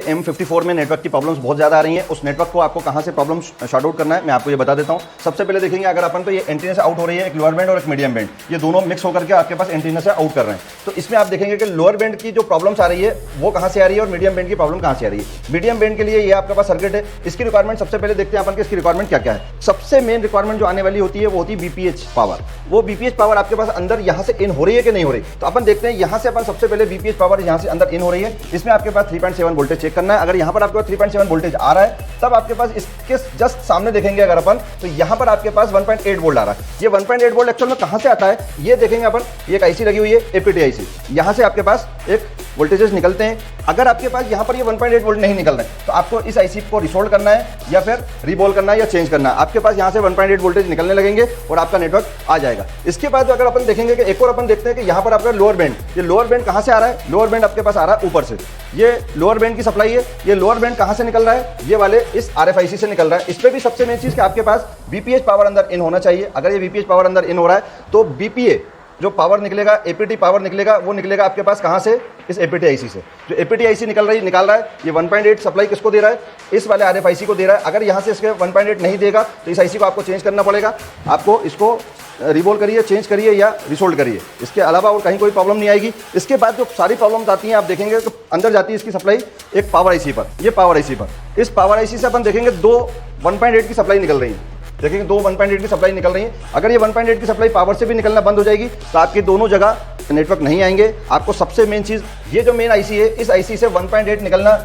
M54 में network की problems बहुत ज़्यादा आ रही हैं। उस नेटवर्क को आपको कहाँ से प्रॉब्लम शॉर्ट आउट करना है मैं आपको ये बता देता हूँ। सबसे पहले देखेंगे अगर अपन तो ये एंटीना से आउट हो रही है, एक लोअर बैंड और एक मीडियम बैंड, ये दोनों मिक्स होकर के आपके पास एंटीना से आउट कर रहे हैं। तो इसमें आप देखेंगे कि लोअर बैंड की जो प्रॉब्लम्स आ रही है वो कहाँ से आ रही है और मीडियम बैंड की प्रॉब्लम कहाँ से आ रही है। मीडियम बैंड के लिए ये आपके पास सर्किट है, इसकी रिक्वायरमेंट सबसे पहले देखते हैं अपन कि इसकी रिक्वायरमेंट क्या क्या है। सबसे मेन रिक्वायरमेंट जो आने वाली होती है वो होती है बीपीएच पावर। वो बीपीएच पावर आपके पास अंदर यहाँ से इन हो रही है कि नहीं हो रही। तो अपन देखते हैं यहाँ से अपन सबसे पहले बीपीएच पावर यहाँ से अंदर इन हो रही है, इसमें आपके पास 3.7 वोल्टेज चेक करना है। अगर यहाँ पर आपके पास 3.7 वोल्टेज आ रहा है तब आपके पास इसके जस्ट सामने देखेंगे अगर अपन तो यहाँ पर आपके पास 1.8 वोल्ट आ रहा है। ये 1.8 वोल्ट एक्चुअल में कहाँ से आता है ये देखेंगे अपन। एक आईसी लगी हुई है एपीटी आईसी, यहाँ से आपके पास एक वोल्टेजेस निकलते हैं। अगर आपके पास यहाँ पर ये 1.8 वोल्ट नहीं निकल रहे हैं तो आपको इस आईसी को रिसोल्ड करना है या फिर रीबॉल करना है या चेंज करना है। आपके पास यहाँ से 1.8 वोल्टेज निकलने लगेंगे और आपका नेटवर्क आ जाएगा। इसके बाद अगर अपन देखेंगे कि एक और अपन देखते हैं कि यहाँ पर आपका लोअर बैंड, ये लोअर बैंड कहाँ से आ रहा है। लोअर बैंड आपके पास आ रहा है ऊपर से, ये लोअर बैंड की सप्लाई है। ये लोअर बैंड कहाँ से निकल रहा है, ये वाले इस RFIC से निकल रहा है। इस पर भी सबसे मेन चीज़ कि आपके पास बीपीएच पावर अंदर इन होना चाहिए। अगर ये बीपीएच पावर अंदर इन हो रहा है तो बीपीए जो पावर निकलेगा, एपीटी पावर निकलेगा, वो निकलेगा आपके पास कहाँ से, इस एपीटी आईसी से। जो एपीटी आईसी निकाल रहा है ये 1.8 सप्लाई किसको दे रहा है, इस वाले RFIC को दे रहा है। अगर यहाँ से इसके 1.8 नहीं देगा तो इस आईसी को आपको चेंज करना पड़ेगा। आपको इसको रिबॉल करिए, चेंज करिए या रिसोल्ड करिए, इसके अलावा और कहीं कोई प्रॉब्लम नहीं आएगी। इसके बाद जो सारी प्रॉब्लम्स आती हैं आप देखेंगे तो अंदर जाती है इसकी सप्लाई एक पावर आईसी पर। ये पावर आईसी पर, इस पावर आईसी से अपन देखेंगे दो 1.8 की सप्लाई निकल रही है। देखेंगे दो 1.8 की सप्लाई निकल रही है। अगर ये 1.8 की सप्लाई पावर से भी निकलना बंद हो जाएगी तो आपके दोनों जगह नेटवर्क नहीं आएंगे। आपको सबसे मेन चीज़ ये जो मेन आईसी है, इस आईसी से 1.8 निकलना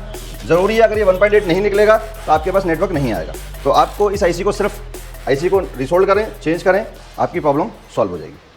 जरूरी है। अगर ये 1.8 नहीं निकलेगा तो आपके पास नेटवर्क नहीं आएगा। तो आपको इस आईसी को सिर्फ आईसी को रिसोल्व करें, चेंज करें, आपकी प्रॉब्लम सॉल्व हो जाएगी।